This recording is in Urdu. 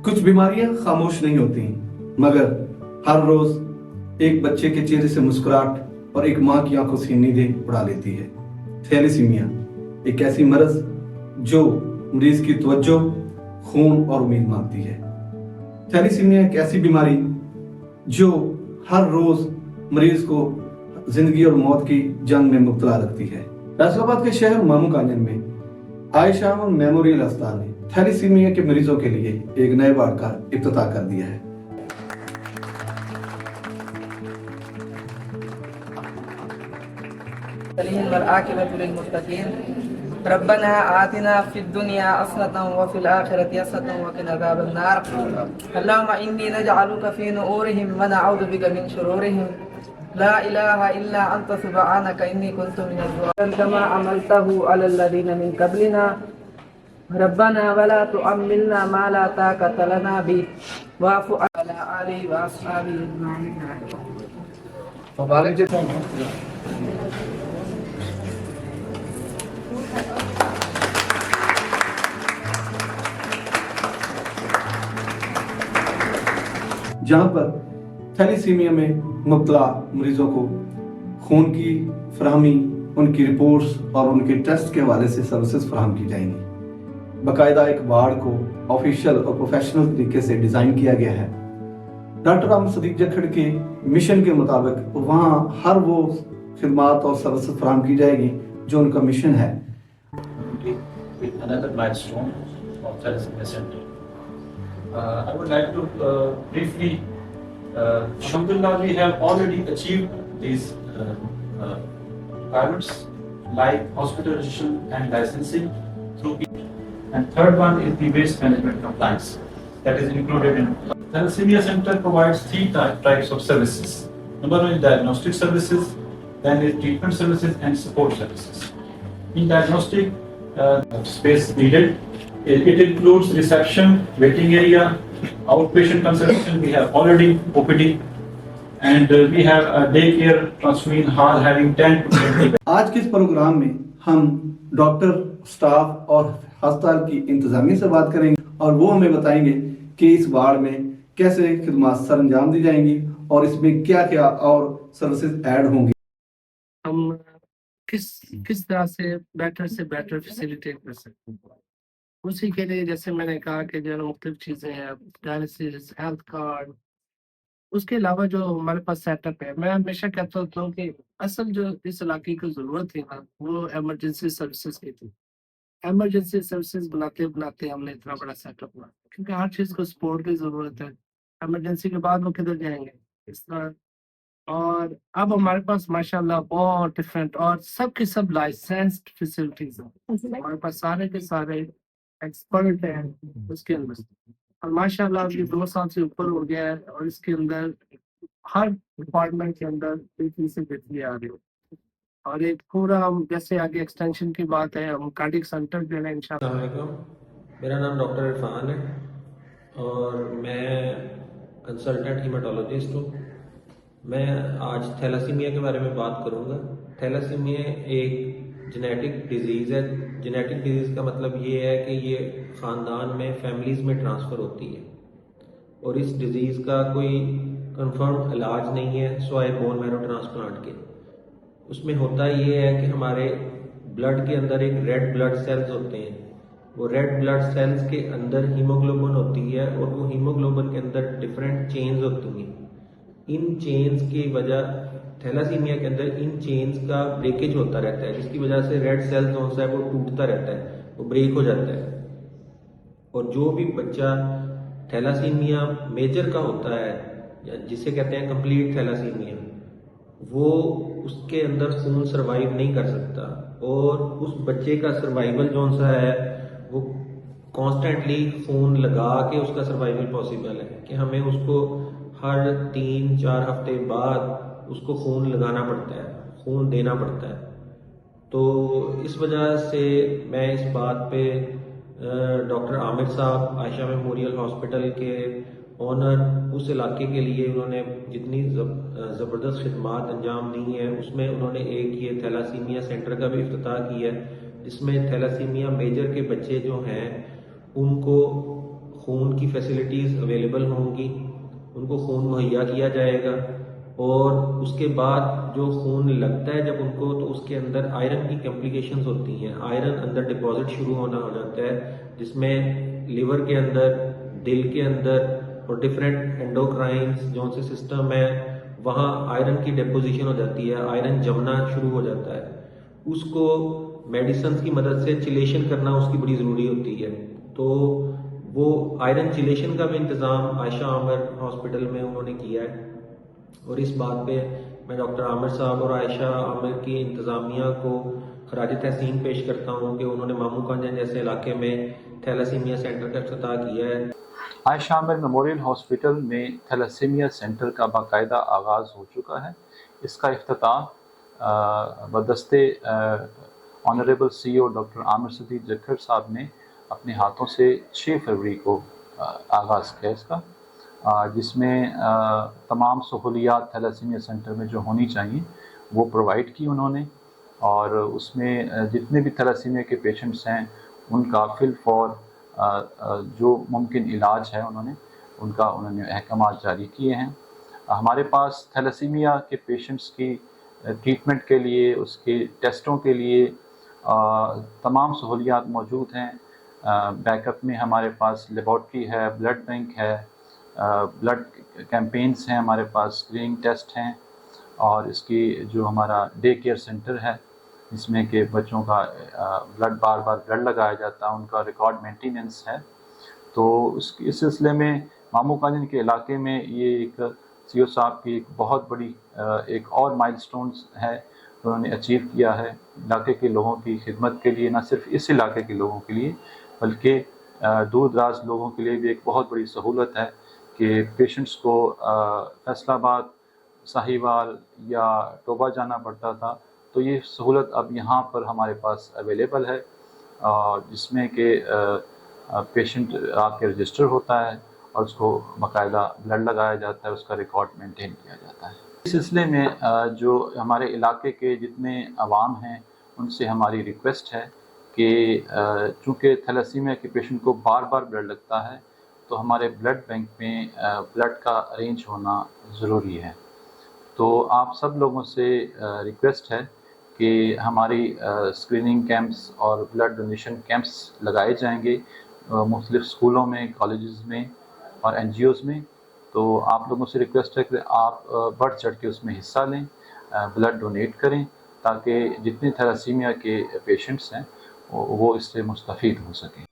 کچھ بیماریاں خاموش نہیں ہوتی مگر ہر روز ایک بچے کے چہرے سے مسکراہٹ اور ایک ماں کی آنکھوں سے نیندیں اڑا لیتی ہے۔ تھیلیسیمیا ایک ایسی مرض جو مریض کی توجہ، خون اور امید مانگتی ہے۔ تھیلیسیمیا ایک ایسی بیماری جو ہر روز مریض کو زندگی اور موت کی جنگ میں مبتلا رکھتی ہے۔ فیصل آباد کے شہر مامو کانجن میں عائشہ میموریل اسپتال نے تھیلیسیمیا کے مریضوں کے لیے ایک نئے وارڈ کا افتتاح کر دیا ہے۔ والعاقبۃ للمتقین ربنا آتنا فی الدنیا حسنۃ وفی الآخرۃ حسنۃ وقنا عذاب النار اللهم انی نجعلک فی نحورهم ونعوذ بک من شرورهم لا الہ الا انت سبحانک انی کنت من الظالمین کما عملته علی الذین من قبلنا ربنا ولا تحملنا ما لا طاقة لنا به واعف عنا آلہ واصحابہ اجمعین۔ جہاں پر تھیلیسیمیا میں مبتلا مریضوں کو خون کی فراہمی، ان کی رپورٹس اور ان کے ٹیسٹ کے حوالے سے سروسز فراہم کی جائیں گی۔ باقاعدہ ایک وارڈ کو آفیشیل اور پروفیشنل طریقے سے ڈیزائن کیا گیا ہے۔ ڈاکٹر عامر صدیق جکھڑ کے مشن کے مطابق وہاں ہر وہ خدمات اور سروسز فراہم کی جائے گی جو ان کا مشن ہے۔ Another milestone of Thalassemia Center. I would like to briefly, alhamdulillah, we have already achieved these requirements like hospitalization and licensing through P. And third one is the waste management compliance that is included in. Thalassemia Center provides three types of services. Number one is diagnostic services, then is treatment services and support services. In diagnostic, space needed. It includes reception, waiting area, outpatient consultation. We have already OPD, and we have a daycare transferring hall having 10 to 20 beds. آج کے اس پروگرام میں ہم ڈاکٹر، سٹاف اور ہسپتال کی انتظامیہ سے بات کریں گے اور وہ ہمیں بتائیں گے کہ اس وارڈ میں کیسے خدمات سر انجام دی جائیں گی اور اس میں کیا کیا اور سروسز ایڈ ہوں گی۔ ہم کس طرح سے بیٹر فیسیلیٹیٹ کر سکتے ہیں، اسی کے لیے جیسے میں نے کہا کہ جو مختلف چیزیں ہیں، ڈائلسس، ہیلتھ کارڈ، اس کے علاوہ جو ہمارے پاس سیٹ اپ ہے، میں ہمیشہ کہتا ہوں کہ اصل جو اس علاقے کی ضرورت تھی نا وہ ایمرجنسی سروسز کی تھی۔ ایمرجنسی سروسز بناتے ہم نے اتنا بڑا سیٹ اپ بنایا کیونکہ ہر چیز کو سپورٹ کی ضرورت ہے۔ ایمرجنسی کے بعد وہ کدھر جائیں گے اس طرح، اور اب ہمارے پاس ماشاءاللہ بہت ڈفرینٹ اور سب کے سب لائسنسڈ فیسلٹیز ہیں۔ ہمارے پاس سارے کے سارے ایکسپرٹ ہیں اس کے اندر، اور ماشاءاللہ اب یہ 2 سال سے اوپر ہو گیا ہے، اور اس کے اندر ہر ڈپارٹمنٹ کے اندر بہتری سے بہتری آ رہی ہے، اور ایک پورا ہم جیسے آگے ایکسٹینشن کی بات ہے، ہم کارڈک سینٹر جو ہے انشاءاللہ۔ السلام علیکم، میرا نام ڈاکٹر عرفان ہے اور میں کنسلٹنٹ ہیماٹولوجسٹ ہوں۔ میں آج تھیلاسیمیا کے بارے میں بات کروں گا۔ تھیلاسیمیا ایک جینیٹک ڈیزیز ہے۔ جینیٹک ڈیزیز کا مطلب یہ ہے کہ یہ خاندان میں، فیملیز میں ٹرانسفر ہوتی ہے، اور اس ڈیزیز کا کوئی کنفرم علاج نہیں ہے سوائے بون میرو ٹرانسپلانٹ کے۔ اس میں ہوتا یہ ہے کہ ہمارے بلڈ کے اندر ایک ریڈ بلڈ سیلز ہوتے ہیں، وہ ریڈ بلڈ سیلز کے اندر ہیموگلوبن ہوتی ہے، اور وہ ہیموگلوبن کے اندر ڈفرینٹ چینز ہوتی ہیں۔ ان چینز کی وجہ تھیلاسیمیا کے اندر ان چینز کا بریکیج ہوتا رہتا ہے، جس کی وجہ سے ریڈ سیل جو ہے وہ ٹوٹتا رہتا ہے، وہ بریک ہو جاتا ہے، اور جو بھی بچہ تھیلاسیمیا میجر کا ہوتا ہے یا جسے کہتے ہیں کمپلیٹ تھیلاسیمیا، وہ اس کے اندر خون سروائیو نہیں کر سکتا، اور اس بچے کا سروائیول جو سا ہے وہ کانسٹنٹلی خون لگا کے اس کا سروائیول پاسبل ہے کہ ہمیں اس کو ہر 3-4 ہفتے بعد اس کو خون لگانا پڑتا ہے، خون دینا پڑتا ہے۔ تو اس وجہ سے میں اس بات پہ ڈاکٹر عامر صاحب عائشہ میموریل ہاسپٹل کے اونر، اس علاقے کے لیے انہوں نے جتنی زبردست خدمات انجام دی ہیں، اس میں انہوں نے ایک یہ تھیلاسیمیا سینٹر کا بھی افتتاح کیا ہے، جس میں تھیلاسیمیا میجر کے بچے جو ہیں ان کو خون کی فیسلٹیز اویلیبل ہوں گی، ان کو خون مہیا کیا جائے گا، اور اس کے بعد جو خون لگتا ہے جب ان کو تو اس کے اندر آئرن کی کمپلیکیشنز ہوتی ہیں، آئرن اندر ڈپازٹ شروع ہونا ہو جاتا ہے، جس میں لیور کے اندر، دل کے اندر اور ڈفرینٹ انڈوکرائنز جو سے سسٹم ہے وہاں آئرن کی ڈیپوزیشن ہو جاتی ہے، آئرن جمنا شروع ہو جاتا ہے. اس کو میڈیسنز کی مدد سے چلیشن کرنا اس کی بڑی ضروری ہوتی ہے. تو وہ آئرن چلیشن کا بھی انتظام عائشہ عامر ہاسپٹل میں انہوں نے کیا ہے، اور اس بات پہ میں ڈاکٹر عامر صاحب اور عائشہ عامر کی انتظامیہ کو خراج تحسین پیش کرتا ہوں کہ انہوں نے مامو کانجن جیسے علاقے میں تھیلاسیمیا سینٹر کا افتتاح کیا ہے. عائشہ عامر میموریل ہاسپٹل میں تھیلاسیمیا سینٹر کا باقاعدہ آغاز ہو چکا ہے. اس کا افتتاح بدستِ آنریبل سی او ڈاکٹر عامر صدیق جکھر صاحب نے اپنے ہاتھوں سے 6 فروری کو آغاز کیا اس کا، جس میں تمام سہولیات تھیلاسیمیا سینٹر میں جو ہونی چاہیے وہ پرووائڈ کی انہوں نے، اور اس میں جتنے بھی تھیلاسیمیا کے پیشنٹس ہیں ان کا فی الفور جو ممکن علاج ہے انہوں نے احکامات جاری کیے ہیں. ہمارے پاس تھیلاسیمیا کے پیشنٹس کی ٹریٹمنٹ کے لیے، اس کے ٹیسٹوں کے لیے تمام سہولیات موجود ہیں. بیک اپ میں ہمارے پاس لیبارٹری ہے، بلڈ بینک ہے، بلڈ کیمپینز ہیں، ہمارے پاس اسکریننگ ٹیسٹ ہیں، اور اس کی جو ہمارا ڈے کیئر سینٹر ہے جس میں کہ بچوں کا بار بار بلڈ لگایا جاتا ہے، ان کا ریکارڈ مینٹیننس ہے. تو اس سلسلے میں مامو کانجن کے علاقے میں یہ ایک سی او صاحب کی ایک بہت بڑی ایک اور مائل سٹونز ہے انہوں نے اچیو کیا ہے علاقے کے لوگوں کی خدمت کے لیے. نہ صرف اس علاقے کے لوگوں کے لیے بلکہ دور دراز لوگوں کے لیے بھی ایک بہت بڑی سہولت ہے کہ پیشنٹس کو فیصل آباد، ساہیوال یا ٹوبہ جانا پڑتا تھا، تو یہ سہولت اب یہاں پر ہمارے پاس اویلیبل ہے، جس میں کہ پیشنٹ آ کے رجسٹر ہوتا ہے اور اس کو باقاعدہ بلڈ لگایا جاتا ہے، اس کا ریکارڈ مینٹین کیا جاتا ہے. اس سلسلے میں جو ہمارے علاقے کے جتنے عوام ہیں ان سے ہماری ریکویسٹ ہے کہ چونکہ تھیلاسیمیا کے پیشنٹ کو بار بار بلڈ لگتا ہے تو ہمارے بلڈ بینک میں بلڈ کا ارینج ہونا ضروری ہے. تو آپ سب لوگوں سے ریکویسٹ ہے کہ ہماری اسکریننگ کیمپس اور بلڈ ڈونیشن کیمپس لگائے جائیں گے مختلف اسکولوں میں، کالجز میں اور این جی اوز میں. تو آپ لوگوں سے ریکویسٹ ہے کہ آپ بڑھ چڑھ کے اس میں حصہ لیں، بلڈ ڈونیٹ کریں تاکہ جتنے تھیلاسیمیا کے پیشنٹس ہیں وہ اس سے مستفید ہو سکیں.